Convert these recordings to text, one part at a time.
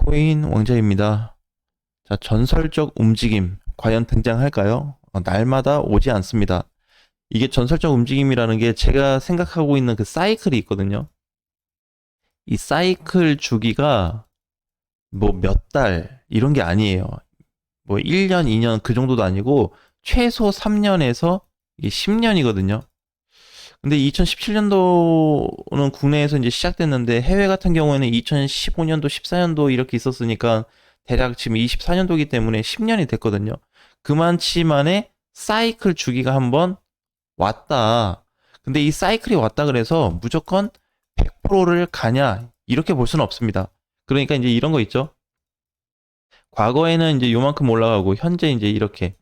비트코인 왕자입니다. 자, 전설적 움직임 과연 등장할까요? 날마다 오지 않습니다. 이게 전설적 움직임이라는 게 제가 생각하고 있는 그 사이클이 있거든요. 이 사이클 주기가 뭐 몇 달 이런 게 아니에요. 뭐 1년, 2년 그 정도도 아니고 최소 3년에서 이게 10년이거든요. 근데 2017년도는 국내에서 이제 시작됐는데 해외 같은 경우에는 2015년도, 14년도 이렇게 있었으니까 대략 지금 24년도이기 때문에 10년이 됐거든요. 그만치만에 사이클 주기가 한번 왔다. 근데 이 사이클이 왔다 그래서 무조건 100%를 가냐 이렇게 볼 수는 없습니다. 그러니까 이제 이런 거 있죠. 과거에는 이제 요만큼 올라가고 현재 이제 이렇게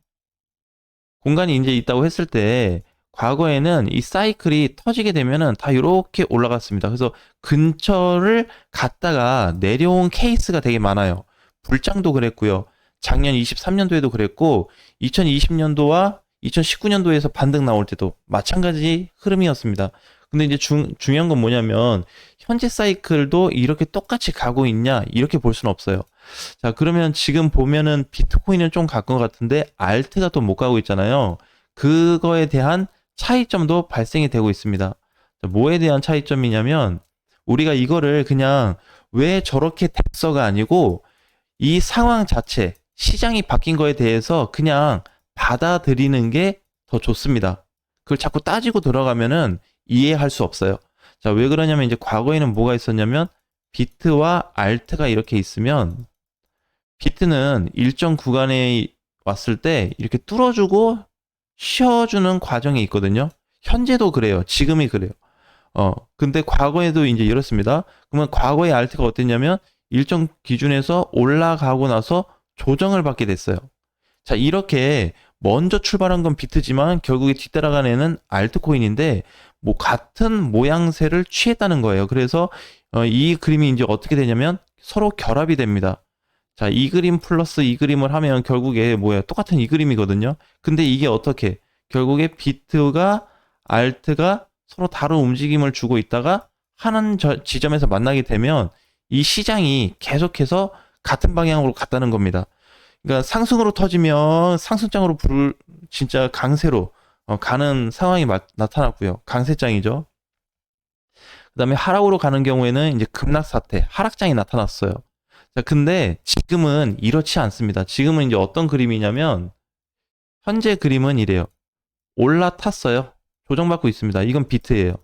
공간이 이제 있다고 했을 때 과거에는 이 사이클이 터지게 되면은 다 이렇게 올라갔습니다. 그래서 근처를 갔다가 내려온 케이스가 되게 많아요. 불장도 그랬고요. 작년 23년도에도 그랬고 2020년도와 2019년도에서 반등 나올 때도 마찬가지 흐름이었습니다. 근데 이제 중요한 건 뭐냐면 현재 사이클도 이렇게 똑같이 가고 있냐 이렇게 볼 수는 없어요. 자, 그러면 지금 보면은 비트코인은 좀 갈 것 같은데 알트가 또 못 가고 있잖아요. 그거에 대한 차이점도 발생이 되고 있습니다. 자, 뭐에 대한 차이점이냐면 우리가 이거를 그냥 왜 저렇게 됐어가 아니고 이 상황 자체, 시장이 바뀐 거에 대해서 그냥 받아들이는 게 더 좋습니다. 그걸 자꾸 따지고 들어가면은 이해할 수 없어요. 자, 왜 그러냐면 이제 과거에는 뭐가 있었냐면 비트와 알트가 이렇게 있으면 비트는 일정 구간에 왔을 때 이렇게 뚫어주고 쉬어주는 과정이 있거든요. 현재도 그래요. 지금이 그래요. 근데 과거에도 이제 이렇습니다. 그러면 과거의 알트가 어땠냐면 일정 기준에서 올라가고 나서 조정을 받게 됐어요. 자, 이렇게 먼저 출발한 건 비트지만 결국에 뒤따라간 애는 알트코인인데 뭐 같은 모양새를 취했다는 거예요. 그래서 이 그림이 이제 어떻게 되냐면 서로 결합이 됩니다. 자, 이 그림 플러스 이 그림을 하면 결국에 뭐야? 똑같은 이 그림이거든요. 근데 이게 어떻게? 결국에 비트가 알트가 서로 다른 움직임을 주고 있다가 하는 지점에서 만나게 되면 이 시장이 계속해서 같은 방향으로 갔다는 겁니다. 그러니까 상승으로 터지면 상승장으로 진짜 강세로 가는 상황이 나타났고요. 강세장이죠. 그다음에 하락으로 가는 경우에는 이제 급락 사태, 하락장이 나타났어요. 자, 근데 지금은 이렇지 않습니다. 지금은 이제 어떤 그림이냐면 현재 그림은 이래요. 올라탔어요. 조정받고 있습니다. 이건 비트예요.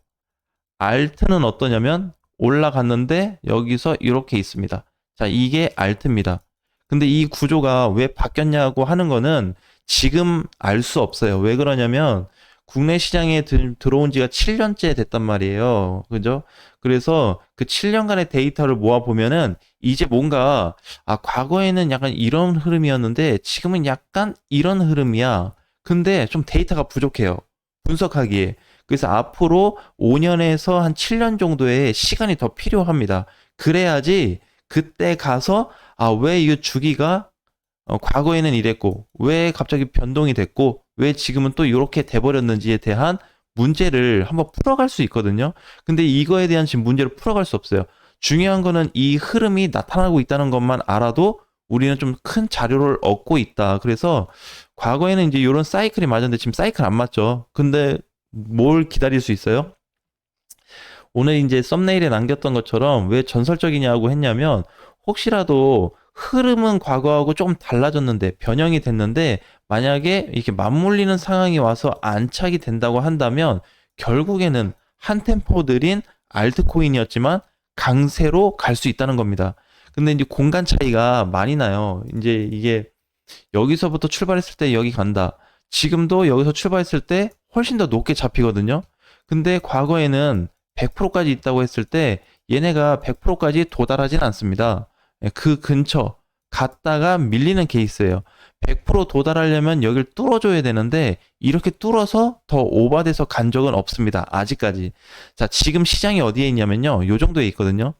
알트는 어떠냐면 올라갔는데 여기서 이렇게 있습니다. 자, 이게 알트입니다. 근데 이 구조가 왜 바뀌었냐고 하는 거는 지금 알 수 없어요. 왜 그러냐면 국내 시장에 들어온 지가 7년째 됐단 말이에요. 그죠? 그래서 그 7년간의 데이터를 모아 보면은 이제 뭔가 과거에는 약간 이런 흐름이었는데 지금은 약간 이런 흐름이야. 근데 좀 데이터가 부족해요. 분석하기에. 그래서 앞으로 5년에서 한 7년 정도의 시간이 더 필요합니다. 그래야지 그때 가서 왜 이 주기가 과거에는 이랬고 왜 갑자기 변동이 됐고 왜 지금은 또 이렇게 돼버렸는지에 대한 문제를 한번 풀어갈 수 있거든요. 근데 이거에 대한 지금 문제를 풀어갈 수 없어요. 중요한 거는 이 흐름이 나타나고 있다는 것만 알아도 우리는 좀 큰 자료를 얻고 있다. 그래서 과거에는 이제 이런 사이클이 맞았는데 지금 사이클 안 맞죠. 근데 뭘 기다릴 수 있어요? 오늘 이제 썸네일에 남겼던 것처럼 왜 전설적이냐고 했냐면 혹시라도 흐름은 과거하고 조금 달라졌는데 변형이 됐는데 만약에 이렇게 맞물리는 상황이 와서 안착이 된다고 한다면 결국에는 한 템포 느린 알트코인이었지만 강세로 갈 수 있다는 겁니다. 근데 이제 공간 차이가 많이 나요. 이제 이게 여기서부터 출발했을 때 여기 간다. 지금도 여기서 출발했을 때 훨씬 더 높게 잡히거든요. 근데 과거에는 100%까지 있다고 했을 때 얘네가 100%까지 도달하진 않습니다. 그 근처 갔다가 밀리는 케이스예요. 100% 도달하려면 여길 뚫어줘야 되는데 이렇게 뚫어서 더 오버돼서 간 적은 없습니다. 아직까지. 자, 지금 시장이 어디에 있냐면요. 요 정도에 있거든요.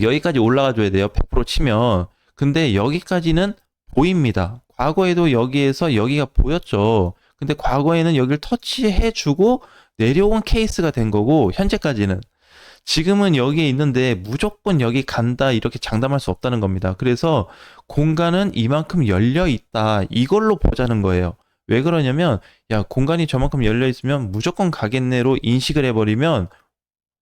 여기까지 올라가 줘야 돼요. 100% 치면. 근데 여기까지는 보입니다. 과거에도 여기에서 여기가 보였죠. 근데 과거에는 여기를 터치해주고 내려온 케이스가 된 거고, 현재까지는. 지금은 여기에 있는데 무조건 여기 간다 이렇게 장담할 수 없다는 겁니다. 그래서 공간은 이만큼 열려 있다. 이걸로 보자는 거예요. 왜 그러냐면 야, 공간이 저만큼 열려 있으면 무조건 가겠네로 인식을 해버리면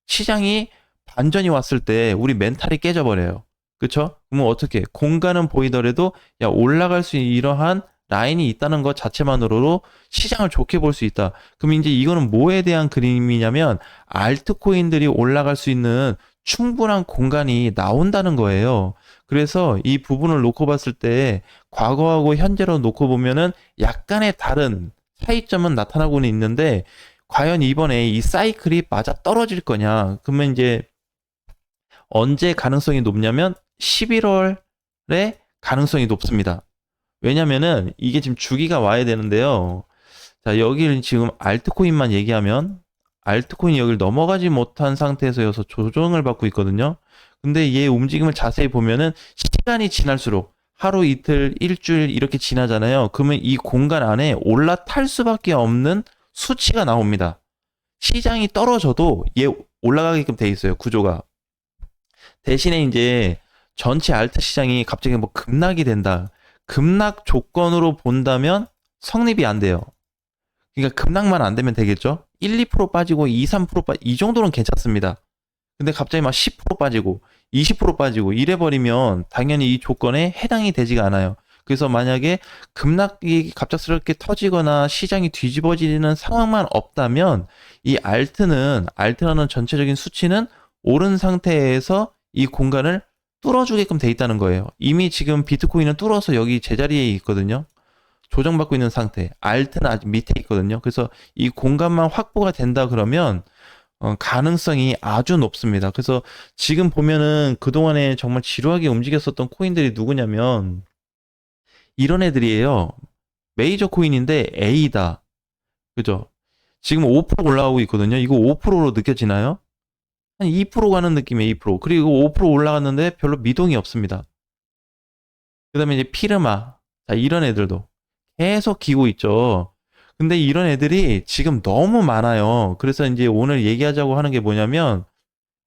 시장이 반전이 왔을 때 우리 멘탈이 깨져버려요. 그쵸? 그러면 어떻게? 공간은 보이더라도 야, 올라갈 수 이러한 라인이 있다는 것 자체만으로도 시장을 좋게 볼 수 있다. 그럼 이제 이거는 뭐에 대한 그림이냐면 알트코인들이 올라갈 수 있는 충분한 공간이 나온다는 거예요. 그래서 이 부분을 놓고 봤을 때 과거하고 현재로 놓고 보면은 약간의 다른 차이점은 나타나고는 있는데 과연 이번에 이 사이클이 맞아 떨어질 거냐? 그러면 이제 언제 가능성이 높냐면 11월에 가능성이 높습니다. 왜냐면은 이게 지금 주기가 와야 되는데요. 자, 여기를 지금 알트코인만 얘기하면 알트코인이 여기를 넘어가지 못한 상태에서 여기서 조정을 받고 있거든요. 근데 얘 움직임을 자세히 보면은 시간이 지날수록 하루 이틀 일주일 이렇게 지나잖아요. 그러면 이 공간 안에 올라탈 수밖에 없는 수치가 나옵니다. 시장이 떨어져도 얘 올라가게끔 돼 있어요. 구조가. 대신에 이제 전체 알트 시장이 갑자기 뭐 급락이 된다. 급락 조건으로 본다면 성립이 안 돼요. 그러니까 급락만 안 되면 되겠죠? 1, 2% 빠지고 2, 3% 빠지고 이 정도는 괜찮습니다. 근데 갑자기 막 10% 빠지고 20% 빠지고 이래 버리면 당연히 이 조건에 해당이 되지가 않아요. 그래서 만약에 급락이 갑작스럽게 터지거나 시장이 뒤집어지는 상황만 없다면 이 알트라는 전체적인 수치는 오른 상태에서 이 공간을 뚫어주게끔 돼 있다는 거예요. 이미 지금 비트코인은 뚫어서 여기 제자리에 있거든요. 조정받고 있는 상태. 알트는 아직 밑에 있거든요. 그래서 이 공간만 확보가 된다 그러면 가능성이 아주 높습니다. 그래서 지금 보면은 그동안에 정말 지루하게 움직였었던 코인들이 누구냐면 이런 애들이에요. 메이저 코인인데 A다. 그죠? 지금 5% 올라가고 있거든요. 이거 5%로 느껴지나요? 한 2% 가는 느낌이에요, 2%. 그리고 5% 올라갔는데 별로 미동이 없습니다. 그 다음에 이제 피르마. 자, 이런 애들도 계속 기고 있죠. 근데 이런 애들이 지금 너무 많아요. 그래서 이제 오늘 얘기하자고 하는 게 뭐냐면,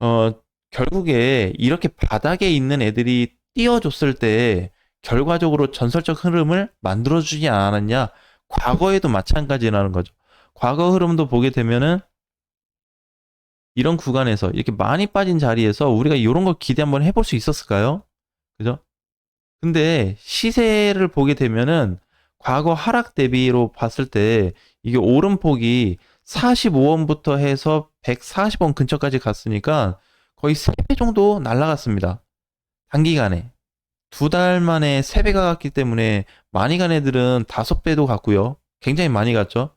어, 결국에 이렇게 바닥에 있는 애들이 띄워줬을 때 결과적으로 전설적 흐름을 만들어주지 않았냐? 과거에도 마찬가지라는 거죠. 과거 흐름도 보게 되면은 이런 구간에서 이렇게 많이 빠진 자리에서 우리가 이런 거 기대 한번 해볼 수 있었을까요? 그죠? 근데 시세를 보게 되면은 과거 하락 대비로 봤을 때 이게 오름폭이 45원부터 해서 140원 근처까지 갔으니까 거의 3배 정도 날라갔습니다. 단기간에. 2달 만에 3배가 갔기 때문에 많이 간 애들은 5배도 갔고요. 굉장히 많이 갔죠.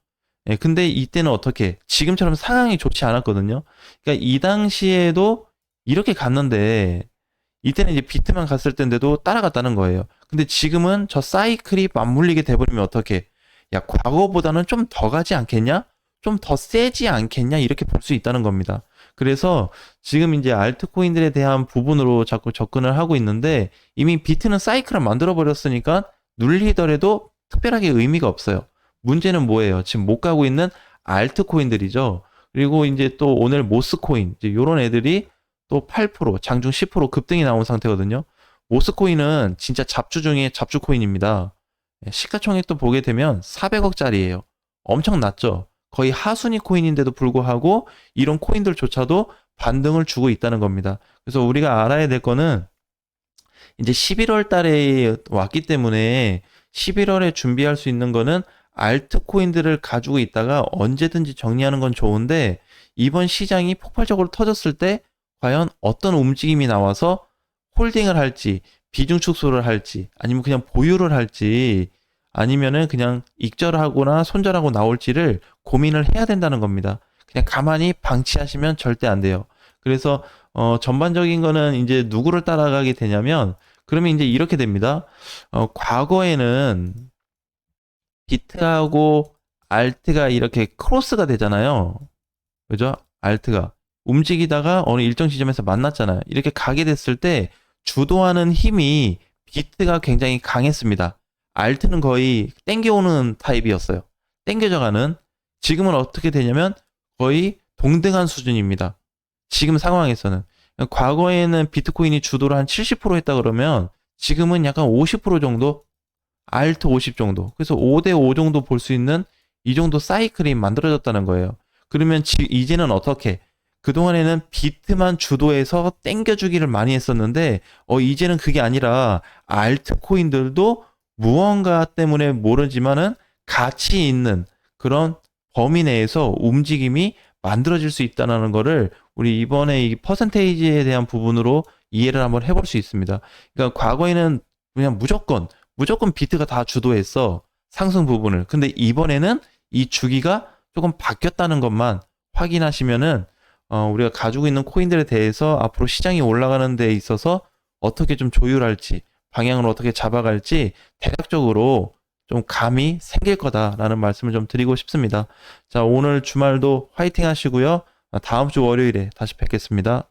예, 근데 이때는 어떻게? 지금처럼 상황이 좋지 않았거든요. 그러니까 이 당시에도 이렇게 갔는데 이때는 이제 비트만 갔을 때인데도 따라갔다는 거예요. 근데 지금은 저 사이클이 맞물리게 돼버리면 어떻게? 야, 과거보다는 좀 더 가지 않겠냐? 좀 더 세지 않겠냐? 이렇게 볼 수 있다는 겁니다. 그래서 지금 이제 알트코인들에 대한 부분으로 자꾸 접근을 하고 있는데 이미 비트는 사이클을 만들어 버렸으니까 눌리더라도 특별하게 의미가 없어요. 문제는 뭐예요? 지금 못 가고 있는 알트코인들이죠. 그리고 이제 또 오늘 모스코인, 이제 요런 애들이 또 8%, 장중 10% 급등이 나온 상태거든요. 모스코인은 진짜 잡주 중에 잡주 코인입니다. 시가총액도 보게 되면 400억짜리예요. 엄청 낮죠. 거의 하순위 코인인데도 불구하고 이런 코인들조차도 반등을 주고 있다는 겁니다. 그래서 우리가 알아야 될 거는 이제 11월 달에 왔기 때문에 11월에 준비할 수 있는 거는 알트코인들을 가지고 있다가 언제든지 정리하는 건 좋은데 이번 시장이 폭발적으로 터졌을 때 과연 어떤 움직임이 나와서 홀딩을 할지 비중 축소를 할지 아니면 그냥 보유를 할지 아니면은 그냥 익절하거나 손절하고 나올지를 고민을 해야 된다는 겁니다. 그냥 가만히 방치하시면 절대 안 돼요. 그래서 전반적인 거는 이제 누구를 따라가게 되냐면 그러면 이제 이렇게 됩니다. 과거에는 비트하고 알트가 이렇게 크로스가 되잖아요. 그죠? 알트가 움직이다가 어느 일정 지점에서 만났잖아요. 이렇게 가게 됐을 때 주도하는 힘이 비트가 굉장히 강했습니다. 알트는 거의 땡겨오는 타입이었어요. 땡겨져 가는. 지금은 어떻게 되냐면 거의 동등한 수준입니다. 지금 상황에서는. 과거에는 비트코인이 주도를 한 70% 했다 그러면 지금은 약간 50% 정도, 알트 50 정도. 그래서 5대 5 정도 볼 수 있는 이 정도 사이클이 만들어졌다는 거예요. 그러면 이제는 어떻게? 그동안에는 비트만 주도해서 땡겨주기를 많이 했었는데, 이제는 그게 아니라 알트 코인들도 무언가 때문에 모르지만은 가치 있는 그런 범위 내에서 움직임이 만들어질 수 있다는 거를 우리 이번에 이 퍼센테이지에 대한 부분으로 이해를 한번 해볼 수 있습니다. 그러니까 과거에는 그냥 무조건 비트가 다 주도했어. 상승 부분을. 근데 이번에는 이 주기가 조금 바뀌었다는 것만 확인하시면은 우리가 가지고 있는 코인들에 대해서 앞으로 시장이 올라가는 데 있어서 어떻게 좀 조율할지, 방향을 어떻게 잡아갈지 대략적으로 좀 감이 생길 거다라는 말씀을 좀 드리고 싶습니다. 자, 오늘 주말도 화이팅 하시고요. 다음 주 월요일에 다시 뵙겠습니다.